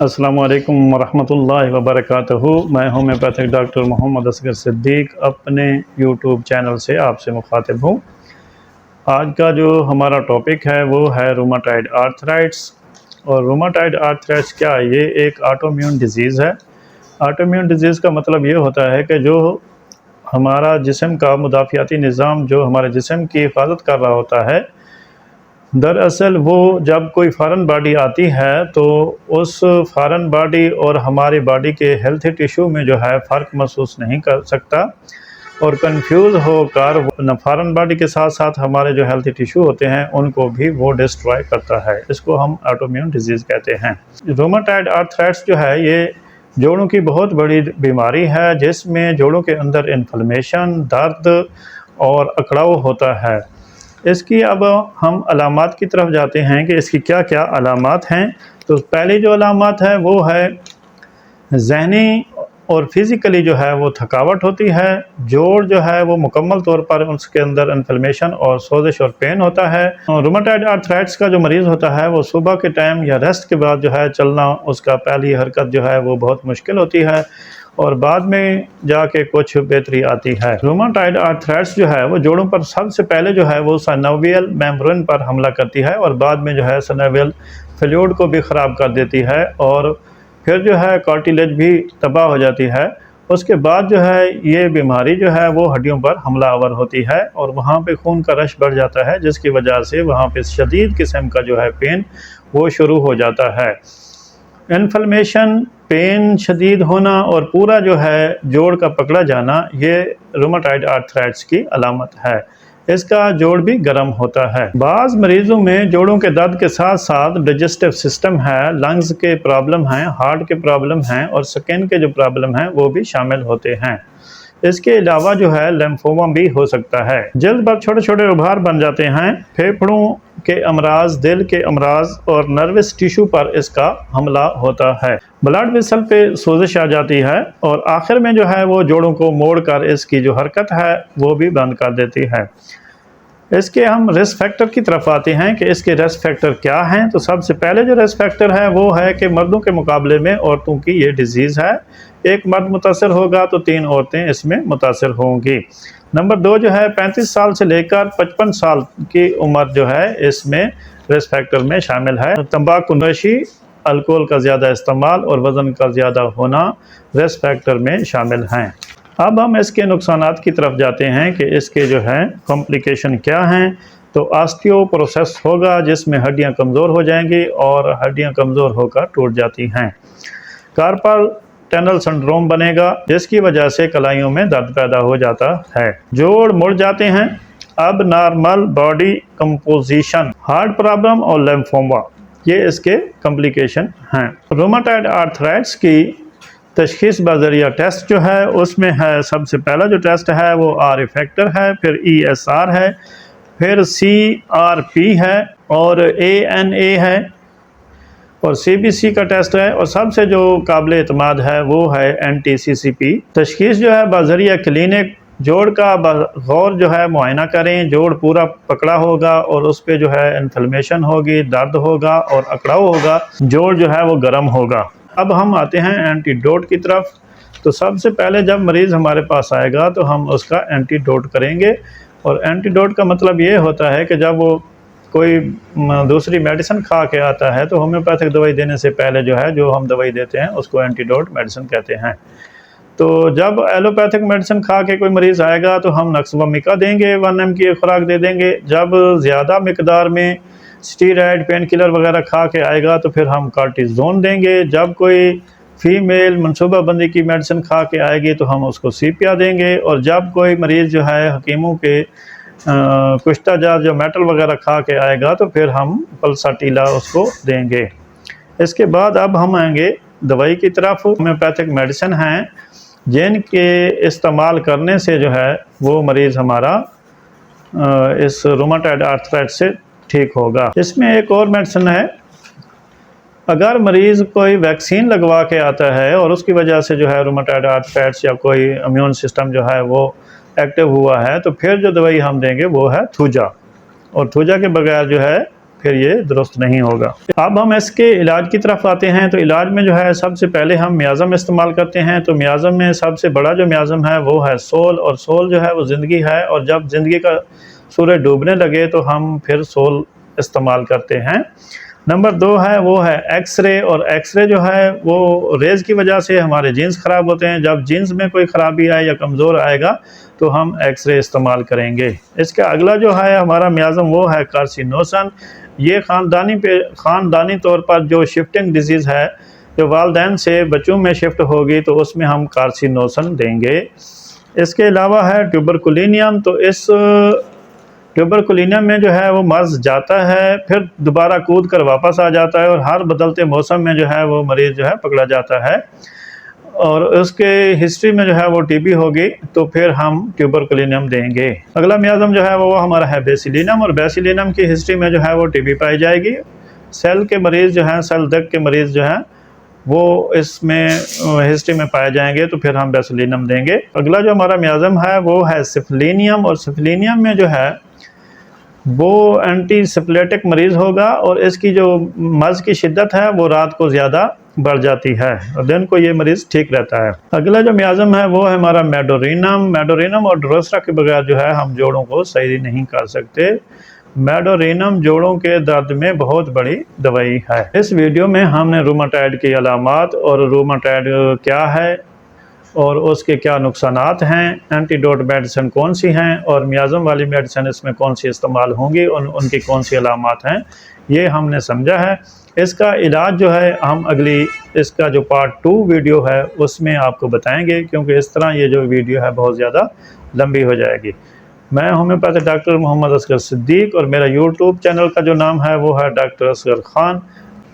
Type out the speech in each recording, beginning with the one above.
अस्सलामु अलैकुम वरहमतुल्लाहि वबरकातुहू। मैं होम्योपैथिक डॉक्टर मोहम्मद असगर सिद्दीक अपने यूट्यूब चैनल से आपसे मुखातिब हूँ। आज का जो हमारा टॉपिक है वो है रूमाटॉइड आर्थराइट्स। और रूमाटॉइड आर्थराइट्स क्या है? ये एक ऑटोइम्यून डिजीज़ है। ऑटोइम्यून डिजीज़ का मतलब ये होता है कि जो हमारा जिस्म का मुदाफ़ियाती निज़ाम जो हमारे जिस्म की हिफाजत कर रहा होता है, दरअसल वो जब कोई फ़ॉरेन बॉडी आती है तो उस फ़ॉरेन बॉडी और हमारी बॉडी के हेल्थी टिश्यू में जो है फ़र्क महसूस नहीं कर सकता और कंफ्यूज होकर फ़ॉरेन बॉडी के साथ साथ हमारे जो हेल्थी टिश्यू होते हैं उनको भी वो डिस्ट्रॉय करता है। इसको हम ऑटोइम्यून डिजीज़ कहते हैं। रूमाटॉइड आर्थराइट्स जो है ये जोड़ों की बहुत बड़ी बीमारी है जिसमें जोड़ों के अंदर इन्फ्लेमेशन, दर्द और अकड़ाव होता है। इसकी अब हम अलामात की तरफ जाते हैं कि इसकी क्या क्या अलामात हैं। तो पहली जो अलामात है वो है ज़हनी और फिज़िकली जो है वो थकावट होती है। जोड़ जो है वो मुकम्मल तौर पर उसके अंदर इन्फ्लेमेशन और सोजिश और पेन होता है। रूमाटॉइड आर्थराइट्स का जो मरीज़ होता है वो सुबह के टाइम या रेस्ट के बाद जो है चलना, उसका पहली हरकत जो है वो बहुत मुश्किल होती है और बाद में जाके कुछ बेहतरी आती है। रूमाटॉइड आर्थराइट्स जो है वो जोड़ों पर सबसे पहले जो है वो सिनोवियल मेम्ब्रेन पर हमला करती है और बाद में जो है सिनोवियल फ्लूइड को भी ख़राब कर देती है और फिर जो है कार्टिलेज भी तबाह हो जाती है। उसके बाद जो है ये बीमारी जो है वो हड्डियों पर हमलावर होती है और वहाँ पे खून का रश बढ़ जाता है जिसकी वजह से वहाँ पे शदीद किस्म का जो है पेन वो शुरू हो जाता है। इन्फ्लेमेशन, पेन शदीद होना और पूरा जो है जोड़ का पकड़ा जाना, ये रूमाटॉइड आर्थराइट्स की अलामत है। इसका जोड़ भी गर्म होता है। बाज़ मरीज़ों में जोड़ों के दर्द के साथ साथ डाइजेस्टिव सिस्टम है, लंग्स के प्रॉब्लम हैं, हार्ट के प्रॉब्लम हैं और स्किन के जो प्रॉब्लम हैं वो भी शामिल होते हैं। इसके अलावा जो है लिम्फोमा भी हो सकता है। जल्द पर छोटे छोटे उभार बन जाते हैं। फेफड़ों के अमराज, दिल के अमराज और नर्वस टिश्यू पर इसका हमला होता है। ब्लड वेसल पे सोजिश आ जाती है और आखिर में जो है वो जोड़ों को मोड़कर इसकी जो हरकत है वो भी बंद कर देती है। इसके हम रिस्क फैक्टर की तरफ आते हैं कि इसके रिस्क फैक्टर क्या हैं। तो सबसे पहले जो रिस्क फैक्टर है वो है कि मर्दों के मुकाबले में औरतों की ये डिजीज़ है। एक मर्द मुतासर होगा तो 3 औरतें इसमें मुतासर होंगी। नंबर 2 जो है 35 साल से लेकर 55 साल की उम्र जो है इसमें रिस्क फैक्टर में शामिल है। तंबाकू नोशी, अल्कोहल का ज़्यादा इस्तेमाल और वज़न का ज़्यादा होना रिस्क फैक्टर में शामिल हैं। अब हम इसके नुकसानात की तरफ जाते हैं कि इसके जो है कॉम्प्लिकेशन क्या हैं। तो ऑस्टियोपोरोसिस होगा जिसमें हड्डियां कमज़ोर हो जाएंगी और हड्डियां कमज़ोर होकर टूट जाती हैं। कार्पल टनल सिंड्रोम बनेगा जिसकी वजह से कलाइयों में दर्द पैदा हो जाता है। जोड़ मुड़ जाते हैं। अब normal body composition, heart problem और लिम्फोमा, ये इसके कॉम्प्लिकेशन हैं। रूमाटॉइड आर्थराइट्स की तशखीस बज़रिया टेस्ट जो है उसमें है, सबसे पहला जो टेस्ट है वो आर फैक्टर है, फिर ESR है, फिर CRP है और ANA है और CBC का टेस्ट है और सबसे जो काबिल एतमाद है वो है NTCCP। तशखीस जो है बज़रिया क्लिनिक। जोड़ का गौर जो है मुआयना करें। जोड़ पूरा पकड़ा होगा और उस पर जो है इन्फ्लेमेशन होगी, दर्द होगा और अकड़ाव होगा। जोड़ जो है वो गर्म होगा। अब हम आते हैं एंटीडोट की तरफ। तो सबसे पहले जब मरीज़ हमारे पास आएगा तो हम उसका एंटीडोट करेंगे और एंटीडोट का मतलब ये होता है कि जब वो कोई दूसरी मेडिसिन खा के आता है तो होम्योपैथिक दवाई देने से पहले जो है जो हम दवाई देते हैं उसको एंटीडोट मेडिसिन कहते हैं। तो जब एलोपैथिक मेडिसिन खा के कोई मरीज़ आएगा तो हम नक्सवामिका देंगे, 1 mg की खुराक दे देंगे। जब ज़्यादा मकदार में स्टीरॉयड, पेन किलर वगैरह खा के आएगा तो फिर हम कार्टिज़ोन देंगे। जब कोई फीमेल मनसूबाबंदी की मेडिसिन खा के आएगी तो हम उसको सीपिया देंगे। और जब कोई मरीज़ जो है हकीमों के कुश्ताजार जो मेटल वगैरह खा के आएगा तो फिर हम पल्साटीला उसको देंगे। इसके बाद अब हम आएंगे दवाई की तरफ। होम्योपैथिक मेडिसिन हैं जिनके इस्तेमाल करने से जो है वो मरीज़ हमारा इस रूमाटॉइड आर्थराइटिस से ठीक होगा। इसमें एक और मेडिसिन है, अगर मरीज़ कोई वैक्सीन लगवा के आता है और उसकी वजह से जो है रूमाटॉइड आर्थराइटिस या कोई इम्यून सिस्टम जो है वो एक्टिव हुआ है तो फिर जो दवाई हम देंगे वो है थूजा। और थूजा के बगैर जो है फिर ये दुरुस्त नहीं होगा। अब हम इसके इलाज की तरफ आते हैं। तो इलाज में जो है सबसे पहले हम मियाज़म इस्तेमाल करते हैं। तो मियाज़म में सबसे बड़ा जो मियाज़म है वो है सोल, और सोल जो है वो ज़िंदगी है, और जब ज़िंदगी का सूरज डूबने लगे तो हम फिर सोल इस्तेमाल करते हैं। नंबर 2 है वो है एक्सरे, और एक्सरे जो है वो रेज़ की वजह से हमारे जीन्स ख़राब होते हैं। जब जीन्स में कोई ख़राबी आए या कमज़ोर आएगा तो हम एक्सरे इस्तेमाल करेंगे। इसका अगला जो है हमारा मियाज़म वो है कार्सिनोसन। ये ख़ानदानी तौर पर जो शिफ्टिंग डिजीज़ है, जो वालिदैन से बच्चों में शिफ्ट होगी, तो उसमें हम कार्सिनोसन देंगे। इसके अलावा है ट्यूबरकुलिनियम। तो इस ट्यूबरकुलिनियम में जो है वो मर्ज़ जाता है, फिर दोबारा कूद कर वापस आ जाता है, और हर बदलते मौसम में जो है वो मरीज़ जो है पकड़ा जाता है, और उसके हिस्ट्री में जो है वो टीबी होगी, तो फिर हम ट्यूबरकुलिनियम देंगे। अगला मियाज़म जो है वो हमारा है बेसिलिनम, और बेसिलिनम की हिस्ट्री में जो है वो टीबी पाई जाएगी। सेल के मरीज़ जो हैं, सेल दग के मरीज़ जो हैं, वो इसमें हिस्ट्री में पाए जाएंगे, तो फिर हम बेसिलिनम देंगे। अगला जो हमारा मियाज़म है वो है सिफिलिनियम, और सिफिलिनियम में जो है वो एंटीसिप्लेटिक मरीज़ होगा, और इसकी जो मर्ज़ की शिद्दत है वो रात को ज़्यादा बढ़ जाती है, और दिन को ये मरीज़ ठीक रहता है। अगला जो मियाज़म है वो है हमारा मेडोरिनम और ड्रोसरा के बगैर जो है हम जोड़ों को सही नहीं कर सकते। मेडोरिनम जोड़ों के दर्द में बहुत बड़ी दवाई है। इस वीडियो में हमने रूमाटाइड की अलामात और रूमाटाइड क्या है और उसके क्या नुकसानात हैं, एंटीडोट मेडिसिन कौन सी हैं, और मियाज़म वाली मेडिसिन इसमें कौन सी इस्तेमाल होंगी, उनकी कौन सी अलामात हैं, ये हमने समझा है। इसका इलाज जो है हम इसका जो पार्ट 2 वीडियो है उसमें आपको बताएंगे, क्योंकि इस तरह ये जो वीडियो है बहुत ज़्यादा लंबी हो जाएगी। मैं होम्योपैथिक डॉक्टर मोहम्मद असगर सिद्दीक, और मेरा यूट्यूब चैनल का जो नाम है वो है डॉक्टर असगर ख़ान।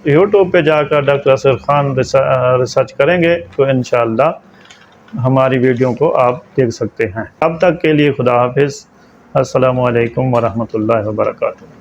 यूट्यूब पे जाकर डॉक्टर असगर ख़ान रिसर्च करेंगे तो इंशाअल्लाह हमारी वीडियो को आप देख सकते हैं। अब तक के लिए खुदा हाफिज़। अस्सलामु अलैकुम वरहमतुल्लाहि वबरकातुहू।